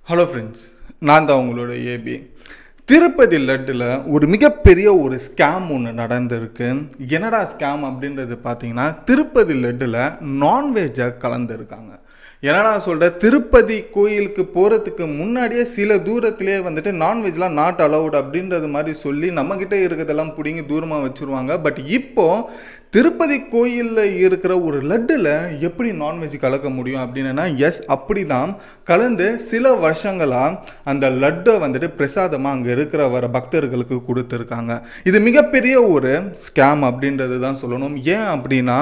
Hello friends, நான் தான் உங்களோட ஏபி. திருப்பதி லட்டில் ஒரு மிகப்பெரிய ஒரு ஸ்கேம் ஒன்று நடந்திருக்கு. என்னடா ஸ்கேம் அப்படின்றது பார்த்தீங்கன்னா, திருப்பதி லட்டில் நான்வெஜ்ஜை கலந்துருக்காங்க. என்னடா சொல்கிற, திருப்பதி கோயிலுக்கு போகிறதுக்கு முன்னாடியே சில தூரத்திலே வந்துட்டு நான்வெஜ்லாம் நாட் அலவுட் அப்படின்றது மாதிரி சொல்லி நம்மக்கிட்ட இருக்கிறதெல்லாம் பிடிங்கி தூரமாக வச்சுருவாங்க. பட் இப்போது திருப்பதி கோயிலில் இருக்கிற ஒரு லட்டில் எப்படி நான்வெஜ் கலக்க முடியும் அப்படின்னா, எஸ், அப்படி தான் கலந்து சில வருஷங்களாக அந்த லட்டை வந்துட்டு பிரசாதமாக அங்கே இருக்கிற வர பக்தர்களுக்கு கொடுத்துருக்காங்க. இது மிகப்பெரிய ஒரு ஸ்கேம் அப்படின்றது தான் சொல்லணும். ஏன் அப்படின்னா,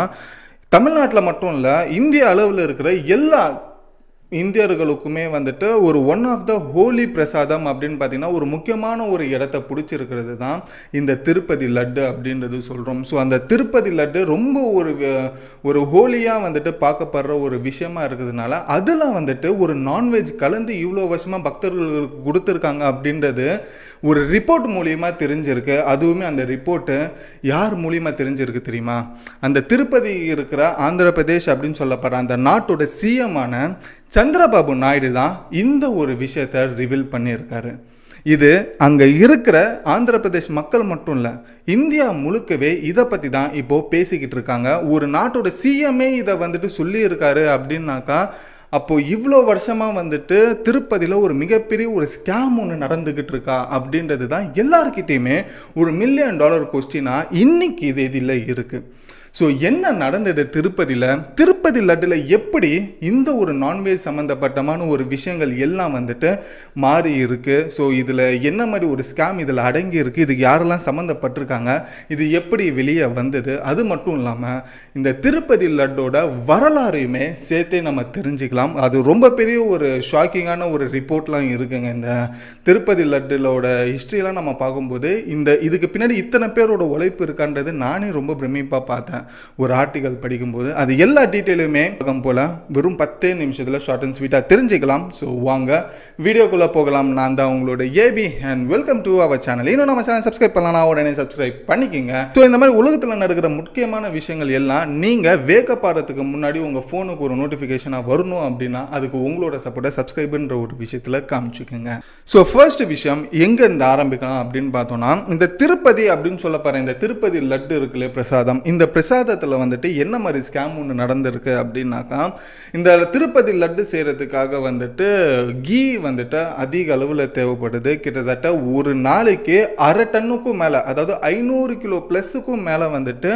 தமிழ்நாட்டில் மட்டும் இல்லை, இந்திய அளவில் இருக்கிற எல்லா இந்தியர்களுக்குமே வந்துட்டு ஒரு ஒன் ஆஃப் த ஹோலி பிரசாதம் அப்படின்னு பார்த்தீங்கன்னா ஒரு முக்கியமான ஒரு இடத்த பிடிச்சிருக்கிறது தான் இந்த திருப்பதி லட்டு அப்படின்றது சொல்கிறோம். ஸோ அந்த திருப்பதி லட்டு ரொம்ப ஒரு ஹோலியாக வந்துட்டு பார்க்கப்படுற ஒரு விஷயமா இருக்கிறதுனால அதில் வந்துட்டு ஒரு நான்வெஜ் கலந்து இவ்வளோ வருஷமாக பக்தர்களுக்கு கொடுத்துருக்காங்க அப்படின்றது ஒரு ரிப்போர்ட் மூலியமாக தெரிஞ்சிருக்கு. அதுவுமே அந்த ரிப்போர்ட்டு யார் மூலியமாக தெரிஞ்சிருக்கு தெரியுமா? அந்த திருப்பதி இருக்கிற ஆந்திர பிரதேஷ் அப்படின்னு சொல்லப்படுற அந்த நாட்டோட சிஎம்மான சந்திரபாபு நாயுடு தான் இந்த ஒரு விஷயத்தை ரிவீல் பண்ணியிருக்காரு. இது அங்கே இருக்கிற ஆந்திர பிரதேஷ் மக்கள் மட்டும் இல்லை, இந்தியா முழுக்கவே இதை பற்றி தான் இப்போது பேசிக்கிட்டு இருக்காங்க. ஒரு நாட்டோட சிஎம்ஏ இதை வந்துட்டு சொல்லியிருக்காரு அப்படின்னாக்கா, அப்போது இவ்வளோ வருஷமாக வந்துட்டு திருப்பதியில் ஒரு மிகப்பெரிய ஒரு ஸ்கேம் ஒன்று நடந்துக்கிட்டு இருக்கா அப்படின்றது தான் எல்லாருக்கிட்டேயுமே ஒரு $1 மில்லியன் கொஸ்டினாக இன்னைக்கு இது இதில் இருக்குது. ஸோ என்ன நடந்தது திருப்பதி லட்டில் எப்படி இந்த ஒரு நான்வெஜ் சம்மந்தப்பட்டமான ஒரு விஷயங்கள் எல்லாம் வந்துட்டு மாறி இருக்குது? ஸோ இதில் என்ன மாதிரி ஒரு ஸ்கேம் இதில் அடங்கி இருக்குது, இதுக்கு யாரெல்லாம் சம்மந்தப்பட்டிருக்காங்க, இது எப்படி வெளியே வந்தது, அது மட்டும் இல்லாமல் இந்த திருப்பதி லட்டோட வரலாறையுமே சேர்த்தே நம்ம தெரிஞ்சுக்கலாம். அது ரொம்ப பெரிய ஒரு ஷாக்கிங்கான ஒரு ரிப்போர்ட்லாம் இருக்குங்க. இந்த திருப்பதி லட்டோட ஹிஸ்ட்ரியெலாம் நம்ம பார்க்கும்போது இதுக்கு பின்னாடி இத்தனை பேரோட உழைப்பு இருக்கான்றது நானே ரொம்ப பிரமிப்பாக பார்த்தேன் ஒரு ஆர்டிகல் படிக்கும்போது. அது எல்லா டீட்டெயிலுமே போல வெறும் 10 நிமிஷத்தில் ஷார்ட் அண்ட் ஸ்வீட்டாக தெரிஞ்சுக்கலாம். ஸோ வாங்க வீடியோக்குள்ளே போகலாம். நான் தான் உங்களோட AB and welcome to our channel. இன்னும் நம்ம சேனல் சப்ஸ்கிரைப் பண்ணலாம், உடனே சப்ஸ்கிரைப் பண்ணிக்கிங்க. ஸோ இந்த மாதிரி உலகத்தில் நடக்கிற முக்கியமான விஷயங்கள் எல்லாம் நீங்கள் வேக்கப் ஆகிறதுக்கு முன்னாடி உங்கள் ஃபோனுக்கு ஒரு நோட்டிஃபிகேஷனாக வரணும் அப்படின்னா அதுக்கு உங்களோட சப்போர்ட்டை சப்ஸ்கிரைப்ன்ற ஒரு விஷயத்தில் காமிச்சுக்கோங்க. ஸோ ஃபர்ஸ்ட் விஷயம் எங்கேருந்து ஆரம்பிக்கலாம் அப்படின்னு பார்த்தோன்னா, இந்த திருப்பதி அப்படின்னு சொல்லப்படுற இந்த திருப்பதி லட்டு இருக்குல்ல பிரசாதம், இந்த பிரசாதத்தில் வந்துட்டு என்ன மாதிரி ஸ்கேம் ஒன்று நடந்திருக்கு அப்படின்னாக்கா, இந்த திருப்பதி லட்டு செய்கிறதுக்காக வந்துட்டு கீ வந்துட்டு அதிக அளவில் தேவைப்படுது. கிட்டத்தட்ட ஒரு நாளைக்கு 1/2 டன்னுக்கும் மேலே, அதாவது 500 கிலோ ப்ளஸுக்கும் மேலே வந்துட்டு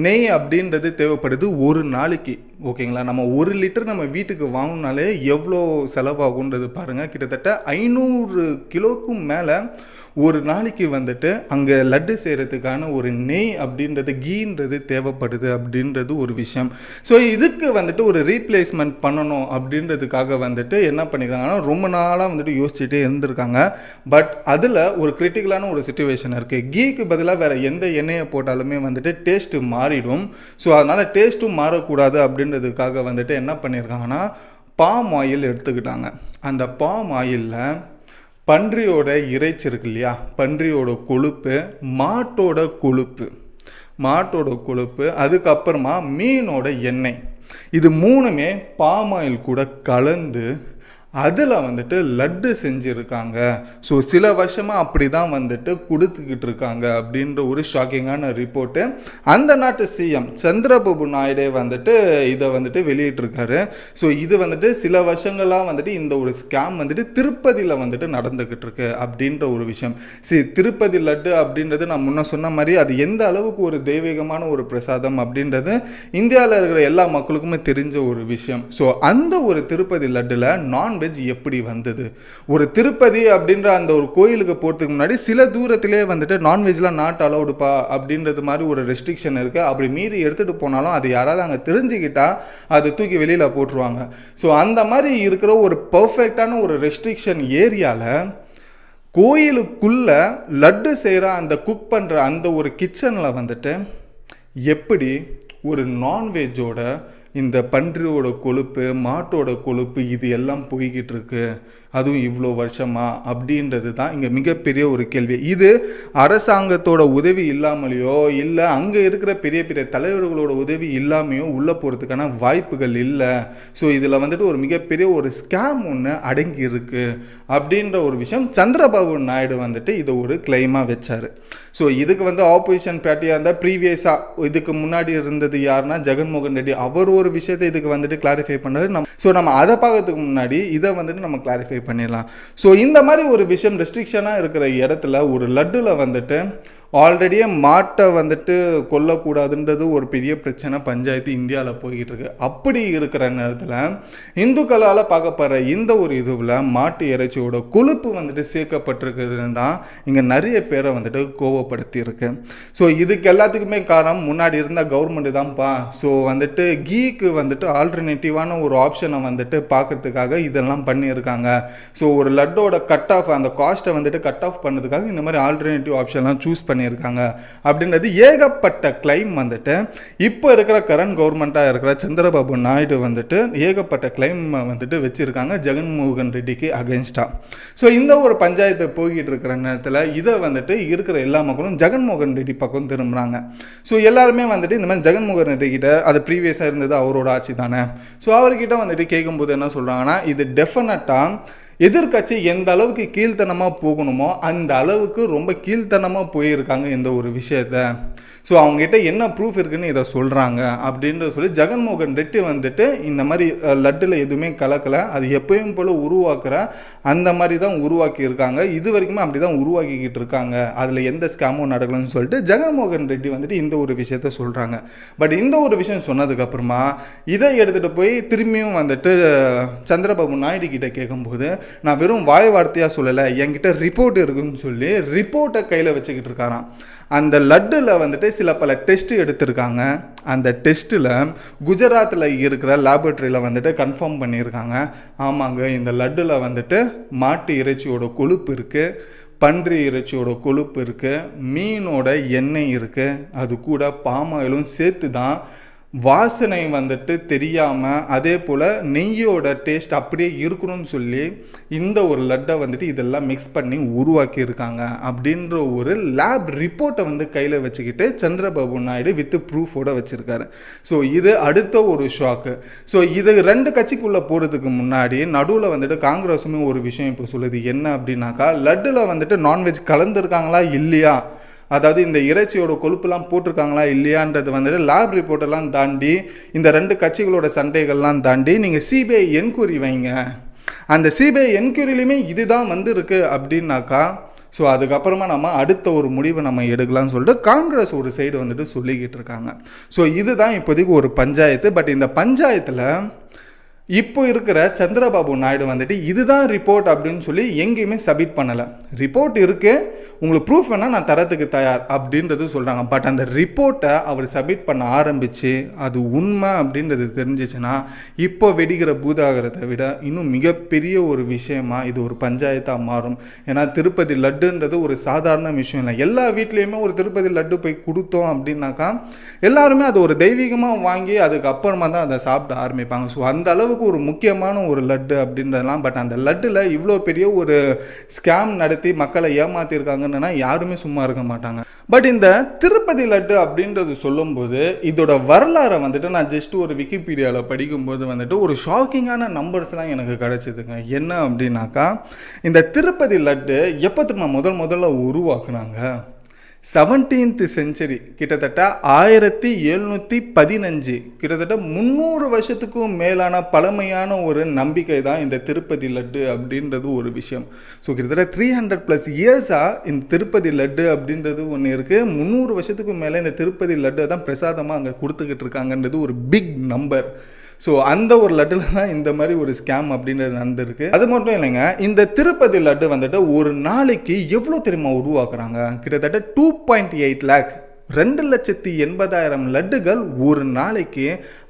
நெய் அப்படின்றது தேவைப்படுது ஒரு நாளைக்கு. ஓகேங்களா? நம்ம 1 லிட்டர் நம்ம வீட்டுக்கு வாங்கினாலே எவ்வளோ செலவாகுன்றது பாருங்கள். கிட்டத்தட்ட 500 கிலோக்கும் மேலே ஒரு நாளைக்கு வந்துட்டு அங்கே லட்டு செய்கிறதுக்கான ஒரு நெய் அப்படின்றது கீன்றது தேவைப்படுது அப்படின்றது ஒரு விஷயம். ஸோ இதுக்கு வந்துட்டு ஒரு ரீப்ளேஸ்மெண்ட் பண்ணணும் அப்படின்றதுக்காக வந்துட்டு என்ன பண்ணியிருக்காங்கன்னா ரொம்ப நாளாக வந்துட்டு யோசிச்சுட்டே இருந்திருக்காங்க. பட் அதில் ஒரு கிரிட்டிக்கலான ஒரு சிச்சுவேஷன் இருக்குது. கீக்கு பதிலாக வேறு எந்த எண்ணெயை போட்டாலுமே வந்துட்டு டேஸ்ட்டு மாறிடும். ஸோ அதனால் டேஸ்ட்டும் மாறக்கூடாது அப்படின்றதுக்காக வந்துட்டு என்ன பண்ணியிருக்காங்கன்னா பாம் ஆயில் எடுத்துக்கிட்டாங்க. அந்த பாம் ஆயிலில் பன்றியோட இறைச்சி இருக்கு இல்லையா, பன்றியோட கொழுப்பு, மாட்டோட கொழுப்பு, அதுக்கப்புறமா மீனோட எண்ணெய், இது 3மே பாம் ஆயில் கூட கலந்து அதில் வந்துட்டு லட்டு செஞ்சுருக்காங்க. ஸோ சில வருஷமாக அப்படி தான் வந்துட்டு கொடுத்துக்கிட்டு இருக்காங்க அப்படின்ற ஒரு ஷாக்கிங்கான ரிப்போர்ட்டு அந்த நாட்டு சிஎம் சந்திரபாபு நாயுடே வந்துட்டு இதை வந்துட்டு வெளியிட்டிருக்காரு. ஸோ இது வந்துட்டு சில வருஷங்களாக வந்துட்டு இந்த ஒரு ஸ்கேம் வந்துட்டு திருப்பதியில் வந்துட்டு நடந்துக்கிட்டு இருக்கு அப்படின்ற ஒரு விஷயம். திருப்பதி லட்டு அப்படின்றது நான் முன்ன சொன்ன மாதிரி அது எந்த அளவுக்கு ஒரு தெய்வீகமான ஒரு பிரசாதம் அப்படின்றது இந்தியாவில் இருக்கிற எல்லா மக்களுக்குமே தெரிஞ்ச ஒரு விஷயம். ஸோ அந்த ஒரு திருப்பதி லட்டில் நான்வெஜ் எப்படி வந்தது? ஒரு திருப்பதி அப்படின்ற அந்த ஒரு கோயிலுக்கு போகிறதுக்கு முன்னாடி சில தூரத்திலே வந்துட்டு நான்வெஜ்லாம் நாட் அலவுடுப்பா அப்படின்றது மாதிரி ஒரு ரெஸ்ட்ரிக்ஷன் இருக்குது. அப்படி மீறி எடுத்துகிட்டு போனாலும் அது யாராவது அங்கே தெரிஞ்சுக்கிட்டா அது தூக்கி வெளியில் போட்டுருவாங்க. ஸோ அந்த மாதிரி இருக்கிற ஒரு பர்ஃபெக்டான ஒரு ரெஸ்ட்ரிக்ஷன் ஏரியாவில் கோயிலுக்குள்ளே லட்டு செய்கிற அந்த குக் பண்ணுற அந்த ஒரு கிச்சனில் வந்துட்டு எப்படி ஒரு நான்வெஜ்ஜோட இந்த பன்றியோட கொழுப்பு, மாட்டோட கொழுப்பு இது எல்லாம் போய்கிட்டு இருக்கு அதுவும் இவ்வளோ வருஷமா அப்படின்றது தான் இங்கே மிகப்பெரிய ஒரு கேள்வி. இது அரசாங்கத்தோட உதவி இல்லாமலையோ இல்லை அங்கே இருக்கிற பெரிய பெரிய தலைவர்களோட உதவி இல்லாமையோ உள்ளே போகிறதுக்கான வாய்ப்புகள் இல்லை. ஸோ இதில் வந்துட்டு ஒரு மிகப்பெரிய ஒரு ஸ்கேம் ஒன்று அடங்கி இருக்கு அப்படின்ற ஒரு விஷயம் சந்திரபாபு நாயுடு வந்துட்டு இதை ஒரு கிளைமாக வச்சார். ஸோ இதுக்கு வந்து ஆப்போசிஷன் பார்ட்டியாக இருந்தால் ப்ரீவியஸாக இதுக்கு முன்னாடி இருந்தது யாருன்னா ஜெகன்மோகன் ரெட்டி. அவர் ஒரு விஷயத்தை இதுக்கு வந்துட்டு கிளாரிஃபை பண்ணாரு. நம்ம அதை பார்க்கறதுக்கு முன்னாடி இதை வந்துட்டு நம்ம கிளாரிஃபை பண்ணிடலாம். ஸோ இந்த மாதிரி ஒரு விஷயம் ரெஸ்ட்ரிக்ஷனாக இருக்கிற இடத்துல ஒரு லட்டுல வந்துட்டு ஆல்ரெடியே மாட்டை வந்துட்டு கொல்லக்கூடாதுன்றது ஒரு பெரிய பிரச்சனை பஞ்சாயத்து இந்தியாவில் போய்கிட்டு இருக்கு. அப்படி இருக்கிற நேரத்தில் இந்துக்களால் பார்க்கப்படுற இந்த ஒரு இதுவில் மாட்டு இறைச்சியோட கொழுப்பு வந்துட்டு சேர்க்கப்பட்டிருக்கிறதுன்னு தான் இங்கே நிறைய பேரை வந்துட்டு கோவப்படுத்தி இருக்கு. ஸோ இதுக்கு எல்லாத்துக்குமே காரணம் முன்னாடி இருந்த கவர்மெண்ட் தான்ப்பா. ஸோ வந்துட்டு கீக்கு வந்துட்டு ஆல்டர்னேட்டிவான ஒரு ஆப்ஷனை வந்துட்டு பார்க்கறதுக்காக இதெல்லாம் பண்ணியிருக்காங்க. ஸோ ஒரு லட்டோட கட் ஆஃப் அந்த காஸ்ட்டை வந்துட்டு கட் ஆஃப் பண்ணதுக்காக இந்த மாதிரி ஆல்டர்னேட்டிவ் ஆப்ஷன்லாம் சூஸ் பண்ணி இருக்காங்க அப்படின்றது ஏகப்பட்ட கிளைம் வந்துட்டு இப்போ இருக்கிற கரண்ட் கவர்மெண்ட்டாக இருக்கிற சந்திரபாபு நாயுடு வந்துட்டு ஏகப்பட்ட கிளைம் வந்துட்டு வச்சிருக்காங்க ஜெகன்மோகன் ரெட்டிக்கு அகென்ஸ்டா. ஸோ இந்த ஒரு பஞ்சாயத்து போய்கிட்டு இருக்கிற நேரத்தில் இதை வந்துட்டு இருக்கிற எல்லா மக்களும் ஜெகன்மோகன் ரெட்டி பக்கம் திரும்புகிறாங்க. ஸோ எல்லாருமே வந்துட்டு இந்த மாதிரி ஜெகன்மோகன் ரெட்டி கிட்ட அது ப்ரீவியஸாக இருந்தது அவரோட ஆட்சி தானே. ஸோ அவர்கிட்ட வந்துட்டு கேட்கும்போது என்ன சொல்கிறாங்கன்னா இது டெஃபினட்டாக எதிர்கட்சி எந்த அளவுக்கு கீழ்த்தனமாக போகணுமோ அந்த அளவுக்கு ரொம்ப கீழ்த்தனமாக போயிருக்காங்க இந்த ஒரு விஷயத்த. ஸோ அவங்ககிட்ட என்ன ப்ரூஃப் இருக்குன்னு இதை சொல்கிறாங்க அப்படின்ற சொல்லி ஜெகன்மோகன் ரெட்டி வந்துட்டு இந்த மாதிரி லட்டில் எதுவுமே கலக்கலை, அது எப்பயும் போல் உருவாக்குற அந்த மாதிரி தான் உருவாக்கி இருக்காங்க, இது வரைக்குமே அப்படி தான் உருவாக்கிக்கிட்டு இருக்காங்க, அதில் எந்த ஸ்கேமும் நடக்கலன்னு சொல்லிட்டு ஜெகன்மோகன் ரெட்டி வந்துட்டு இந்த ஒரு விஷயத்த சொல்கிறாங்க. பட் இந்த ஒரு விஷயம் சொன்னதுக்கப்புறமா இதை எடுத்துகிட்டு போய் திரும்பியும் வந்துட்டு சந்திரபாபு நாயுடு கிட்ட கேட்கும்போது நான் வெறும் வாய் வார்த்தையாக சொல்லலை, என்கிட்ட ரிப்போர்ட் இருக்குன்னு சொல்லி ரிப்போர்ட்டை கையில் வச்சுக்கிட்டு இருக்காராம். அந்த லட்டில் வந்துட்டு சில பல டெஸ்ட்டு எடுத்திருக்காங்க. அந்த டெஸ்ட்டில் குஜராத்தில் இருக்கிற லேபரட்டரியில் வந்துட்டு கன்ஃபார்ம் பண்ணியிருக்காங்க, ஆமாங்க இந்த லட்டில் வந்துட்டு மாட்டு இறைச்சியோட கொழுப்பு இருக்குது, பன்றி இறைச்சியோட கொழுப்பு இருக்குது, மீனோட எண்ணெய் இருக்குது, அது கூட பாமாயிலும் சேர்த்து தான் வாசனை வந்துட்டு தெரியாமல் அதே போல் நெய்யோட டேஸ்ட் அப்படியே இருக்கணும்னு சொல்லி இந்த ஒரு லட்டை வந்துட்டு இதெல்லாம் மிக்ஸ் பண்ணி உருவாக்கியிருக்காங்க அப்படின்ற ஒரு லேப் ரிப்போர்ட்டை வந்து கையில் வச்சுக்கிட்டு சந்திரபாபு நாயுடு வித் ப்ரூஃபோடு வச்சுருக்காரு. ஸோ இது அடுத்த ஒரு ஷாக்கு. ஸோ இது ரெண்டு கட்சிக்குள்ளே போகிறதுக்கு முன்னாடி நடுவில் வந்துட்டு காங்கிரஸுமே ஒரு விஷயம் இப்போ சொல்லுது, என்ன அப்படின்னாக்கா லட்டில் வந்துட்டு நான்வெஜ் கலந்துருக்காங்களா இல்லையா, அதாவது இந்த இறைச்சியோட கொழுப்புலாம் போட்டிருக்காங்களா இல்லையான்றது வந்துட்டு லேப் ரிப்போர்ட்டெல்லாம் தாண்டி இந்த ரெண்டு கட்சிகளோட சண்டைகள்லாம் தாண்டி நீங்கள் சிபிஐ என்கொயரி வைங்க, அந்த சிபிஐ என்கொயரிலையுமே இதுதான் வந்துருக்கு அப்படின்னாக்கா ஸோ அதுக்கப்புறமா நம்ம அடுத்த ஒரு முடிவை நம்ம எடுக்கலாம்னு சொல்லிட்டு காங்கிரஸ் ஒரு சைடு வந்துட்டு சொல்லிக்கிட்டு இருக்காங்க. ஸோ இதுதான் இப்போதைக்கு ஒரு பஞ்சாயத்து. பட் இந்த பஞ்சாயத்தில் இப்போ இருக்கிற சந்திரபாபு நாயுடு வந்துட்டு இதுதான் ரிப்போர்ட் அப்படின்னு சொல்லி எங்கேயுமே சப்மிட் பண்ணலை. ரிப்போர்ட் இருக்குது, உங்களுக்கு ப்ரூஃப் வேணால் நான் தரத்துக்கு தயார் அப்படின்றது சொல்கிறாங்க. பட் அந்த ரிப்போர்ட்டை அவர் சப்மிட் பண்ண ஆரம்பித்து அது உண்மை அப்படின்றது தெரிஞ்சிச்சுன்னா இப்போ வெடிக்கிற பூதாகரத்தை விட இன்னும் மிகப்பெரிய ஒரு விஷயமா இது ஒரு பஞ்சாயத்தாக மாறும். ஏன்னா திருப்பதி லட்டுன்றது ஒரு சாதாரண விஷயம் இல்லை. எல்லா வீட்லேயுமே ஒரு திருப்பதி லட்டு போய் கொடுத்தோம் அப்படின்னாக்கா எல்லாருமே அது ஒரு தெய்வீகமாக வாங்கி அதுக்கப்புறமா தான் அதை சாப்பிட ஆரம்பிப்பாங்க. ஸோ அந்த அளவுக்கு ஒரு முக்கியமான ஒரு லட்டு அப்படின்றதெல்லாம். பட் அந்த லட்டில் இவ்வளோ பெரிய ஒரு ஸ்கேம் நடத்தி மக்களை ஏமாத்திருக்காங்கன்னா யாருமே சும்மா இருக்க மாட்டாங்க. பட் இந்த திருப்பதி லட்டு அப்படின்றது சொல்லும்போது இதோட வரலாறை வந்துட்டு நான் ஜஸ்ட் ஒரு விக்கிபீடியாவில் படிக்கும்போது வந்துட்டு ஒரு ஷாக்கிங்கான நம்பர்ஸ்லாம் எனக்கு கிடச்சிதுங்க. என்ன அப்படின்னாக்கா இந்த திருப்பதி லட்டு எப்போ முதல்ல உருவாக்குனாங்க, 17th century, கிட்டத்தட்ட 1715, கிட்டத்தட்ட 300 வருஷத்துக்கும் மேலான பழமையான ஒரு நம்பிக்கை தான் இந்த திருப்பதி லட்டு அப்படின்றது ஒரு விஷயம். ஸோ கிட்டத்தட்ட 300+ இயர்ஸாக இந்த திருப்பதி லட்டு அப்படின்றது ஒன்று இருக்குது. 300 வருஷத்துக்கும் மேலே இந்த திருப்பதி லட்டு தான் பிரசாதமாக அங்கே கொடுத்துக்கிட்டு இருக்காங்கன்றது ஒரு பிக் நம்பர். ஸோ அந்த ஒரு லட்டில் தான் இந்த மாதிரி ஒரு ஸ்கேம் அப்படின்றது நடந்திருக்கு. அது மட்டும் இல்லைங்க, இந்த திருப்பதி லட்டு வந்துட்டு ஒரு நாளைக்கு எவ்வளோ தெரியுமா உருவாக்குறாங்க, கிட்டத்தட்ட 2.8 lakh 2,80,000 லட்டுகள் ஒரு நாளைக்கு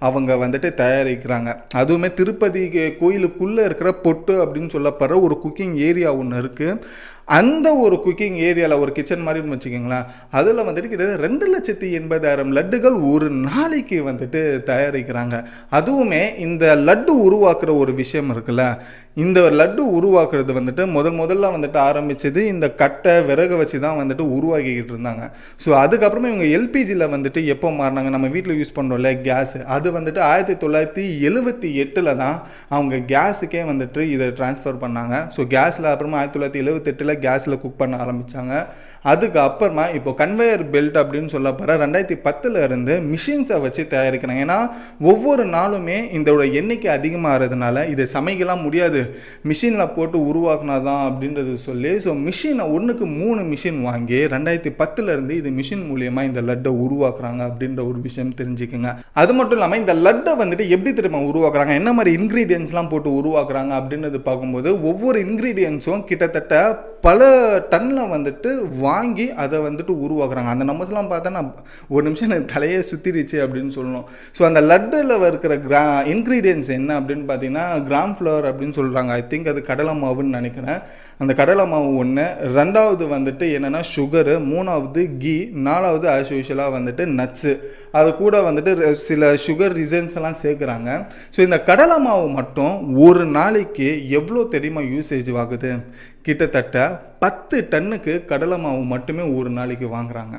அவங்க வந்துட்டு தயாரிக்கிறாங்க. அதுவுமே திருப்பதி கோயிலுக்குள்ளே இருக்கிற பொட்டு அப்படின்னு சொல்லப்படுற ஒரு குக்கிங் ஏரியா ஒன்று இருக்குது. அந்த ஒரு குக்கிங் ஏரியாவில் ஒரு கிச்சன் மாதிரின்னு வச்சுக்கோங்களேன், அதில் வந்துட்டு கிட்டத்தட்ட 2,80,000 லட்டுகள் ஒரு நாளைக்கு வந்துட்டு தயாரிக்கிறாங்க. அதுவுமே இந்த லட்டு உருவாக்குற ஒரு விஷயம் இருக்குல்ல, இந்த லட்டு உருவாக்குறது வந்துட்டு முதல்ல வந்துட்டு ஆரம்பிச்சது இந்த கட்டை விறகு வச்சு தான் வந்துட்டு உருவாக்கிக்கிட்டு இருந்தாங்க. ஸோ அதுக்கப்புறமா இவங்க எல்பிஜியில் வந்துட்டு எப்போ மாறினாங்க, நம்ம வீட்டில் யூஸ் பண்ணுறோம்ல கேஸு, அது வந்துட்டு 1978 தான் அவங்க கேஸுக்கே வந்துட்டு இதை ட்ரான்ஸ்ஃபர் பண்ணாங்க. ஸோ கேஸில் அப்புறமா 1978 கேஸில் குக் பண்ண ஆரம்பித்தாங்க. அதுக்கப்புறமா இப்போ கன்வேயர் பெல்ட் அப்படின்னு சொல்லப்படுற 2010 இருந்து மிஷின்ஸை வச்சு தயாரிக்கிறாங்க. ஏன்னா ஒவ்வொரு நாளுமே இதோட எண்ணிக்கை அதிகமாகிறதுனால இதை சமைக்கலாம் முடியாது, மிஷினில் போட்டு உருவாக்குனா தான் அப்படின்றது சொல்லி ஸோ மிஷினை 1க்கு 3 மிஷின் வாங்கி 2010 இருந்து இது மிஷின் மூலியமாக இந்த லட்டை உருவாக்குறாங்க அப்படின்ற ஒரு விஷயம் தெரிஞ்சுக்குங்க. அது மட்டும் இல்லாமல் இந்த லட்டை வந்துட்டு எப்படி திரும்ப உருவாக்குறாங்க, என்ன மாதிரி இன்க்ரீடியன்ஸ்லாம் போட்டு உருவாக்குறாங்க அப்படின்றது பார்க்கும்போது ஒவ்வொரு இன்க்ரீடியன்ஸும் கிட்டத்தட்ட பல டன்னில் வந்துட்டு வாங்கி அதை வந்துட்டு உருவாக்குறாங்க. அந்த நம்பர்ஸ்லாம் பார்த்தா நான் ஒரு நிமிஷம் எனக்கு தலையே சுற்றிடுச்சு அப்படின்னு சொல்லணும். ஸோ அந்த லட்டில் இருக்கிற இன்க்ரீடியன்ஸ் என்ன அப்படின்னு பார்த்தீங்கன்னா கிராம் ஃப்ளவர் அப்படின்னு சொல்கிறாங்க. ஐ திங்க் அது கடலை மாவுன்னு நினைக்கிறேன். அந்த கடலை மாவு ஒன்று, 2வது வந்துட்டு என்னென்னா சுகரு, 3வது கீ, 4வது ஆஸ் யூஷுவலாக வந்துட்டு நட்ஸு, அது கூட வந்துட்டு சில சுகர் ரிசன்ஸ் எல்லாம் சேர்க்குறாங்க. ஸோ இந்த கடலை மாவு மட்டும் ஒரு நாளைக்கு எவ்வளோ தெரியுமா யூசேஜ் ஆகுது, கிட்டத்தட்ட 10 டன்னுக்கு கடலை மாவு மட்டுமே ஒரு நாளைக்கு வாங்குறாங்க.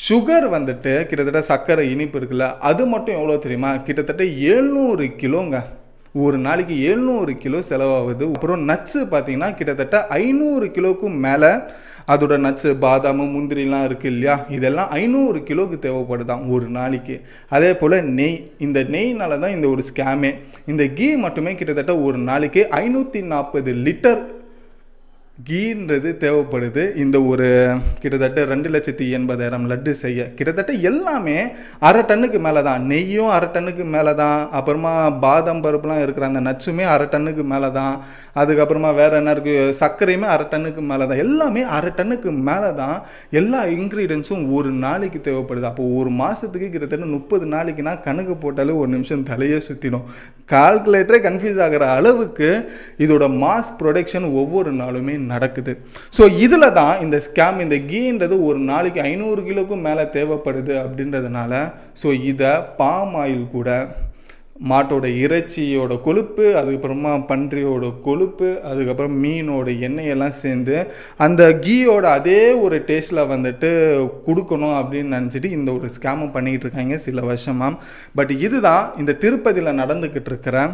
சுகர் வந்துட்டு கிட்டத்தட்ட சர்க்கரை இனிப்பு இருக்குல்ல, அது மட்டும் எவ்வளோ தெரியுமா, கிட்டத்தட்ட 700 கிலோங்க, ஒரு நாளைக்கு 700 கிலோ செலவாகுது. அப்புறம் நட்ஸு பார்த்தீங்கன்னா கிட்டத்தட்ட 500 கிலோவுக்கும் மேலே அதோட நட்ஸு பாதாம் முந்திரிலாம் இருக்குது இல்லையா, இதெல்லாம் 500 கிலோவுக்கு தேவைப்படுதான் ஒரு நாளைக்கு. அதே போல் நெய், இந்த நெய்னால தான் இந்த ஒரு ஸ்கேமே. இந்த கீ மட்டுமே கிட்டத்தட்ட ஒரு நாளைக்கு 540 லிட்டர் கீன்றது தேவைப்படுது இந்த ஒரு கிட்டத்தட்ட 2,80,000 லட்டு செய்ய. கிட்டத்தட்ட எல்லாமே 1/2 டன்னுக்கு மேலே தான், நெய்யும் 1/2 டன்னுக்கு மேலே தான், அப்புறமா பாதாம் பருப்புலாம் இருக்கிற அந்த நட்ஸுமே 1/2 டன்னுக்கு மேலே தான், அதுக்கப்புறமா வேறு என்ன இருக்குது சர்க்கரையுமே 1/2 டன்னுக்கு மேலே தான், எல்லாமே 1/2 டன்னுக்கு மேலே தான் எல்லா இன்க்ரீடியன்ஸும் ஒரு நாளைக்கு தேவைப்படுது. அப்போது ஒரு மாதத்துக்கு கிட்டத்தட்ட 30 நாளைக்குனா கணக்கு போட்டாலே ஒரு நிமிஷம் தலையே சுற்றிடும், கால்குலேட்டரே கன்ஃபியூஸ் ஆகிற அளவுக்கு இதோட மாஸ் ப்ரொடக்ஷன் ஒவ்வொரு நாளுமே நடக்குது. ஸோ இதில் தான் இந்த ஸ்கேம், இந்த கீன்றது ஒரு நாளைக்கு 500 கிலோவுக்கும் மேலே தேவைப்படுது அப்படின்றதுனால ஸோ இதை பாம் ஆயில் கூட மாட்டோட இறைச்சியோட கொழுப்பு, அதுக்கப்புறமா பன்றியோட கொழுப்பு, அதுக்கப்புறம் மீனோட எண்ணெயெல்லாம் சேர்ந்து அந்த கீயோட அதே ஒரு டேஸ்ட்டில் வந்துட்டு கொடுக்கணும் அப்படின்னு நினச்சிட்டு இந்த ஒரு ஸ்கேமை பண்ணிக்கிட்டு இருக்காங்க சில வருஷமாக. பட் இதுதான் இந்த திருப்பதியில் நடந்துக்கிட்டு இருக்கிற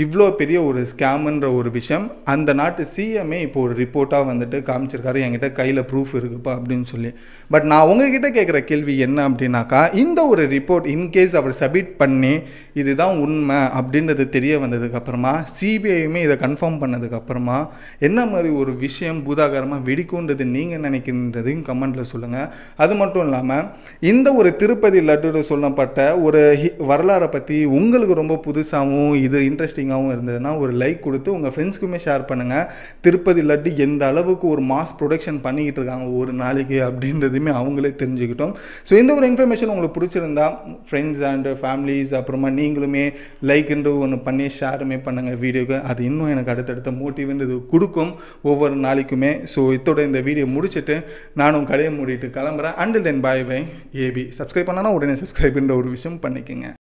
இவ்வளோ பெரிய ஒரு ஸ்கேமுன்ற ஒரு விஷயம். அந்த நாட்டு சிஎம்ஏ இப்போ ஒரு ரிப்போர்ட்டாக வந்துட்டு காமிச்சிருக்காரு, என்கிட்ட கையில் ப்ரூஃப் இருக்குப்பா அப்படின்னு சொல்லி. பட் நான் உங்ககிட்ட கேட்குற கேள்வி என்ன அப்படின்னாக்கா, இந்த ஒரு ரிப்போர்ட் இன்கேஸ் அவர் சப்மிட் பண்ணி இதுதான் உண்மை அப்படின்றது தெரிய வந்ததுக்கப்புறமா சிபிஐயுமே இதை கன்ஃபார்ம் பண்ணதுக்கப்புறமா என்ன மாதிரி ஒரு விஷயம் பூதாகரமாக வெடிக்கும்ன்றது நீங்கள் நினைக்கின்றதையும் கமெண்ட்டில் சொல்லுங்கள். அது மட்டும் இல்லாமல் இந்த ஒரு திருப்பதி லட்டு சொல்லப்பட்ட ஒரு வரலாறை பற்றி உங்களுக்கு ரொம்ப புதுசாகவும் இது இன்ட்ரெஸ்டிங் இருந்ததுன்னா ஒரு லைக் கொடுத்து உங்கள் ஃப்ரெண்ட்ஸ்க்குமே ஷேர் பண்ணுங்கள். திருப்பதி லட்டு எந்த அளவுக்கு ஒரு மாஸ் ப்ரொடக்ஷன் பண்ணிக்கிட்டு இருக்காங்க ஒரு நாளைக்கு அப்படின்றதுமே அவங்களே தெரிஞ்சுக்கிட்டோம். ஸோ இந்த ஒரு இன்ஃபர்மேஷன் உங்களுக்கு பிடிச்சிருந்தா ஃப்ரெண்ட்ஸ் அண்ட் ஃபேமிலிஸ் அப்புறமா நீங்களுமே லைக்ன்ற ஒன்று பண்ணி ஷேருமே பண்ணுங்கள் வீடியோக்கு. அது இன்னும் எனக்கு அடுத்தடுத்த மோட்டிவ்ன்றது கொடுக்கும் ஒவ்வொரு நாளைக்குமே. ஸோ இதோட இந்த வீடியோ முடிச்சுட்டு நானும் கடையை மூடிட்டு கிளம்புறேன். Until then bye bye AB. Subscribe பண்ணால் உடனே சப்ஸ்கிரைப்ன்ற ஒரு விஷயம் பண்ணிக்கோங்க.